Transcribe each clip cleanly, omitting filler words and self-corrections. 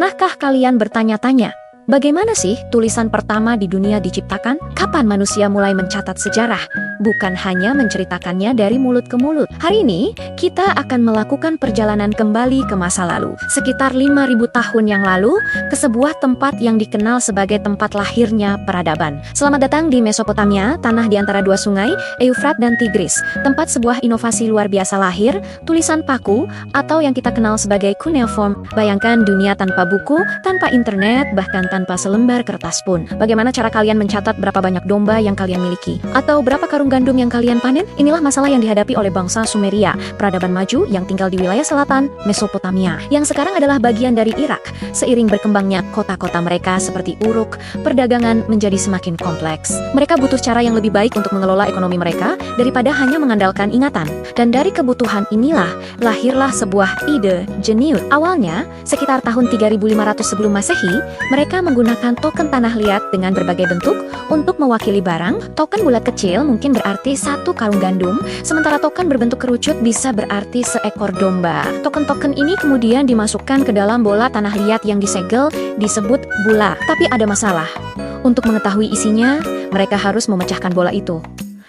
Pernahkah kalian bertanya-tanya, bagaimana sih tulisan pertama di dunia diciptakan? Kapan manusia mulai mencatat sejarah? Bukan hanya menceritakannya dari mulut ke mulut. Hari ini, kita akan melakukan perjalanan kembali ke masa lalu. Sekitar 5.000 tahun yang lalu, ke sebuah tempat yang dikenal sebagai tempat lahirnya peradaban. Selamat datang di Mesopotamia, tanah di antara dua sungai, Eufrat dan Tigris. Tempat sebuah inovasi luar biasa lahir, tulisan paku, atau yang kita kenal sebagai cuneiform. Bayangkan dunia tanpa buku, tanpa internet, bahkan tanpa selembar kertas pun. Bagaimana cara kalian mencatat berapa banyak domba yang kalian miliki? Atau berapa karung gandum yang kalian panen? Inilah masalah yang dihadapi oleh bangsa Sumeria, peradaban maju yang tinggal di wilayah selatan Mesopotamia, yang sekarang adalah bagian dari Irak. Seiring berkembangnya kota-kota mereka seperti Uruk, perdagangan menjadi semakin kompleks. Mereka butuh cara yang lebih baik untuk mengelola ekonomi mereka daripada hanya mengandalkan ingatan. Dan dari kebutuhan inilah lahirlah sebuah ide jenius. Awalnya, sekitar tahun 3500 sebelum Masehi, mereka menggunakan token tanah liat dengan berbagai bentuk untuk mewakili barang. Token bulat kecil mungkin berarti satu karung gandum, sementara token berbentuk kerucut bisa berarti seekor domba. Token-token ini kemudian dimasukkan ke dalam bola tanah liat yang disegel, disebut bula. Tapi ada masalah. Untuk mengetahui isinya, mereka harus memecahkan bola itu.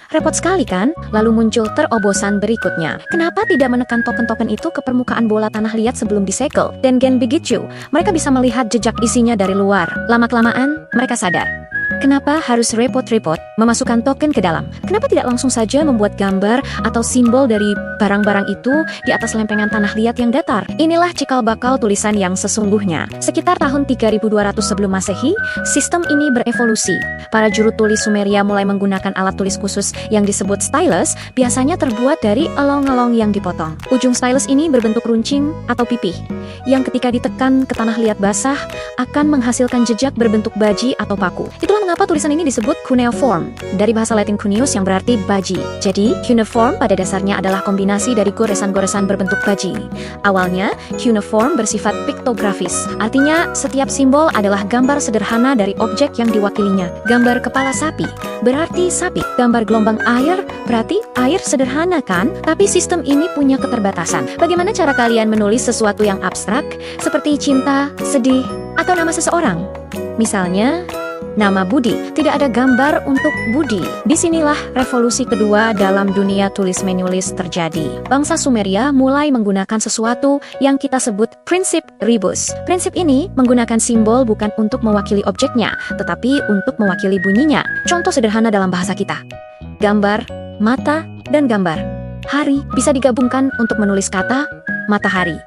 Repot sekali kan? Lalu muncul terobosan berikutnya. Kenapa tidak menekan token-token itu ke permukaan bola tanah liat sebelum disegel? Dan gen begitu, mereka bisa melihat jejak isinya dari luar. Lama-kelamaan, mereka sadar. Kenapa harus repot-repot memasukkan token ke dalam? Kenapa tidak langsung saja membuat gambar atau simbol dari barang-barang itu di atas lempengan tanah liat yang datar? Inilah cikal bakal tulisan yang sesungguhnya. Sekitar tahun 3200 sebelum Masehi, sistem ini berevolusi. Para juru tulis Sumeria mulai menggunakan alat tulis khusus yang disebut stylus, biasanya terbuat dari elong-elong yang dipotong. Ujung stylus ini berbentuk runcing atau pipih, yang ketika ditekan ke tanah liat basah akan menghasilkan jejak berbentuk baji atau paku. Itulah mengapa tulisan ini disebut cuneiform, dari bahasa Latin cuneus yang berarti baji. Jadi, cuneiform pada dasarnya adalah kombinasi dari goresan-goresan berbentuk baji. Awalnya, cuneiform bersifat piktografis, artinya setiap simbol adalah gambar sederhana dari objek yang diwakilinya. Gambar kepala sapi berarti sapi, gambar gelombang air berarti air, sederhana kan? Tapi sistem ini punya keterbatasan. Bagaimana cara kalian menulis sesuatu yang abstrak, seperti cinta, sedih, atau nama seseorang? Misalnya, nama Budi. Tidak ada gambar untuk Budi. Disinilah revolusi kedua dalam dunia tulis menulis terjadi. Bangsa Sumeria mulai menggunakan sesuatu yang kita sebut prinsip rebus. Prinsip ini menggunakan simbol bukan untuk mewakili objeknya, tetapi untuk mewakili bunyinya. Contoh sederhana dalam bahasa kita. Gambar, mata, dan gambar. Hari bisa digabungkan untuk menulis kata matahari.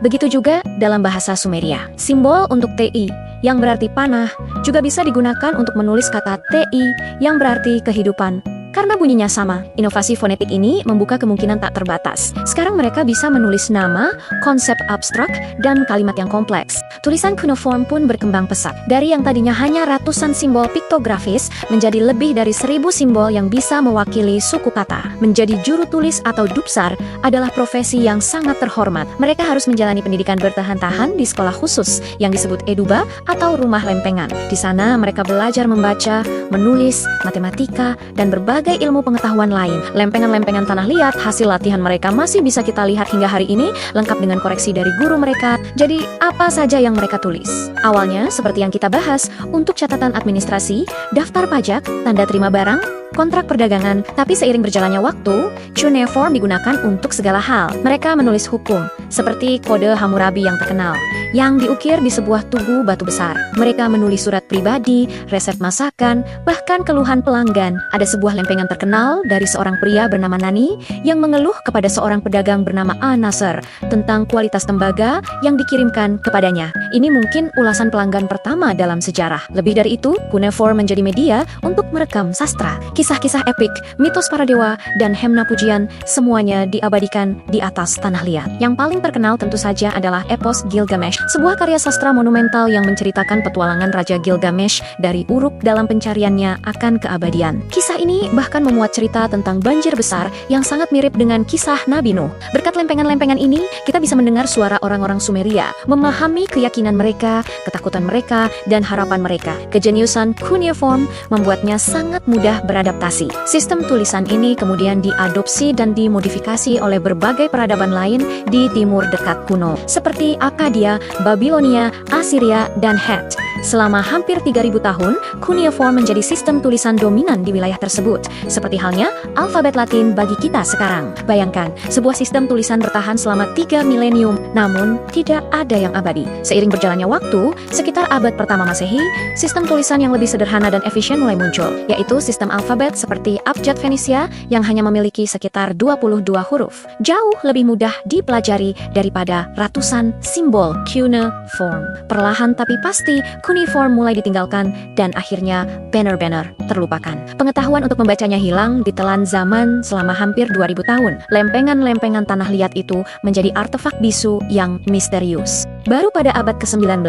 Begitu juga dalam bahasa Sumeria. Simbol untuk TI yang berarti panah juga bisa digunakan untuk menulis kata TI yang berarti kehidupan. Karena bunyinya sama, inovasi fonetik ini membuka kemungkinan tak terbatas. Sekarang mereka bisa menulis nama, konsep abstrak, dan kalimat yang kompleks. Tulisan cuneiform pun berkembang pesat. Dari yang tadinya hanya ratusan simbol piktografis, menjadi lebih dari 1000 simbol yang bisa mewakili suku kata. Menjadi juru tulis atau dupsar adalah profesi yang sangat terhormat. Mereka harus menjalani pendidikan bertahan-tahan di sekolah khusus yang disebut eduba atau rumah lempengan. Di sana mereka belajar membaca, menulis, matematika, dan berbagai ilmu pengetahuan lain. Lempengan-lempengan tanah liat hasil latihan mereka masih bisa kita lihat hingga hari ini, lengkap dengan koreksi dari guru mereka. Jadi, apa saja yang mereka tulis? Awalnya, seperti yang kita bahas, untuk catatan administrasi, daftar pajak, tanda terima barang, kontrak perdagangan. Tapi seiring berjalannya waktu, cuneiform digunakan untuk segala hal. Mereka menulis hukum, seperti kode Hammurabi yang terkenal, yang diukir di sebuah tugu batu besar. Mereka menulis surat pribadi, resep masakan, bahkan keluhan pelanggan. Ada sebuah lempengan terkenal dari seorang pria bernama Nani yang mengeluh kepada seorang pedagang bernama An-Nasr tentang kualitas tembaga yang dikirimkan kepadanya. Ini mungkin ulasan pelanggan pertama dalam sejarah. Lebih dari itu, cuneiform menjadi media untuk merekam sastra. Kisah-kisah epik, mitos para dewa, dan hemna pujian, semuanya diabadikan di atas tanah liat. Yang paling terkenal tentu saja adalah epos Gilgamesh, sebuah karya sastra monumental yang menceritakan petualangan Raja Gilgamesh dari Uruk dalam pencariannya akan keabadian. Kisah ini bahkan memuat cerita tentang banjir besar yang sangat mirip dengan kisah Nabi Nuh. Berkat lempengan-lempengan ini, kita bisa mendengar suara orang-orang Sumeria, memahami keyakinan mereka, ketakutan mereka, dan harapan mereka. Kejeniusan cuneiform membuatnya sangat mudah beradaptasi. Sistem tulisan ini kemudian diadopsi dan dimodifikasi oleh berbagai peradaban lain di timur dekat kuno, seperti Akkadia, Babilonia, Assyria, dan Het. Selama hampir 3000 tahun, cuneiform menjadi sistem tulisan dominan di wilayah tersebut, seperti halnya alfabet Latin bagi kita sekarang. Bayangkan, sebuah sistem tulisan bertahan selama 3 milenium, namun tidak ada yang abadi. Seiring berjalannya waktu, sekitar abad pertama Masehi, sistem tulisan yang lebih sederhana dan efisien mulai muncul, yaitu sistem alfabet seperti abjad Fenisia yang hanya memiliki sekitar 22 huruf. Jauh lebih mudah dipelajari daripada ratusan simbol cuneiform. Perlahan tapi pasti, cuneiform mulai ditinggalkan dan akhirnya benar-benar terlupakan. Pengetahuan untuk membacanya hilang ditelan zaman selama hampir 2000 tahun. Lempengan-lempengan tanah liat itu menjadi artefak bisu yang misterius. Baru pada abad ke-19,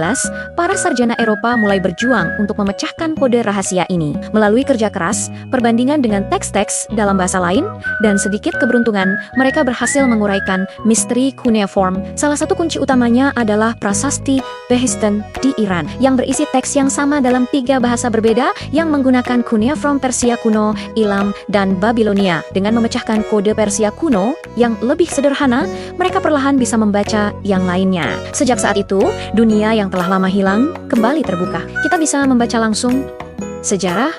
para sarjana Eropa mulai berjuang untuk memecahkan kode rahasia ini. Melalui kerja keras, perbandingan dengan teks-teks dalam bahasa lain, dan sedikit keberuntungan, mereka berhasil menguraikan misteri cuneiform. Salah satu kunci utamanya adalah prasasti Behistun di Iran, yang berisi teks yang sama dalam 3 bahasa berbeda yang menggunakan cuneiform Persia kuno, Elam, dan Babilonia. Dengan memecahkan kode Persia kuno yang lebih sederhana, mereka perlahan bisa membaca yang lainnya. Sejak saat itu, dunia yang telah lama hilang kembali terbuka. Kita bisa membaca langsung sejarah,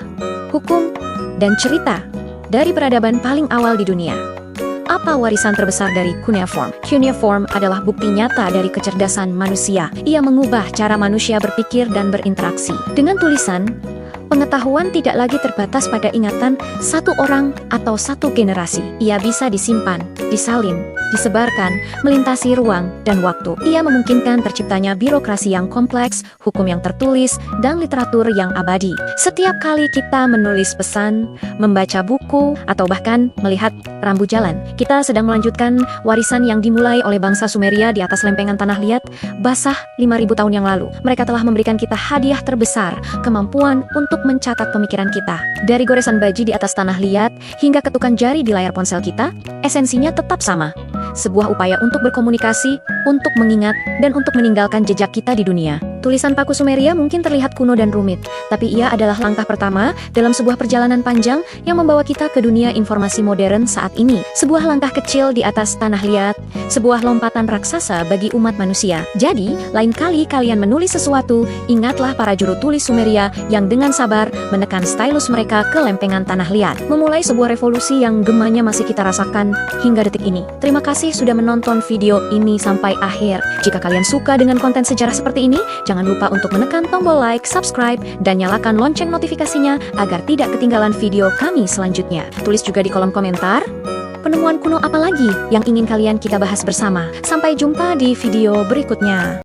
hukum, dan cerita dari peradaban paling awal di dunia. Apa warisan terbesar dari cuneiform? Cuneiform adalah bukti nyata dari kecerdasan manusia. Ia mengubah cara manusia berpikir dan berinteraksi. Dengan tulisan, pengetahuan tidak lagi terbatas pada ingatan satu orang atau satu generasi. Ia bisa disimpan, disalin, disebarkan, melintasi ruang dan waktu. Ia memungkinkan terciptanya birokrasi yang kompleks, hukum yang tertulis, dan literatur yang abadi. Setiap kali kita menulis pesan, membaca buku, atau bahkan melihat rambu jalan, kita sedang melanjutkan warisan yang dimulai oleh bangsa Sumeria di atas lempengan tanah liat basah 5000 tahun yang lalu. Mereka telah memberikan kita hadiah terbesar, kemampuan untuk mencatat pemikiran kita. Dari goresan baji di atas tanah liat hingga ketukan jari di layar ponsel kita, esensinya tetap sama. Sebuah upaya untuk berkomunikasi, untuk mengingat, dan untuk meninggalkan jejak kita di dunia. Tulisan paku Sumeria mungkin terlihat kuno dan rumit, tapi ia adalah langkah pertama dalam sebuah perjalanan panjang yang membawa kita ke dunia informasi modern saat ini. Sebuah langkah kecil di atas tanah liat, sebuah lompatan raksasa bagi umat manusia. Jadi, lain kali kalian menulis sesuatu, ingatlah para juru tulis Sumeria yang dengan sabar menekan stylus mereka ke lempengan tanah liat. Memulai sebuah revolusi yang gemanya masih kita rasakan hingga detik ini. Terima kasih sudah menonton video ini sampai akhir. Jika kalian suka dengan konten sejarah seperti ini, jangan lupa untuk menekan tombol like, subscribe, dan nyalakan lonceng notifikasinya agar tidak ketinggalan video kami selanjutnya. Tulis juga di kolom komentar, penemuan kuno apa lagi yang ingin kalian kita bahas bersama. Sampai jumpa di video berikutnya.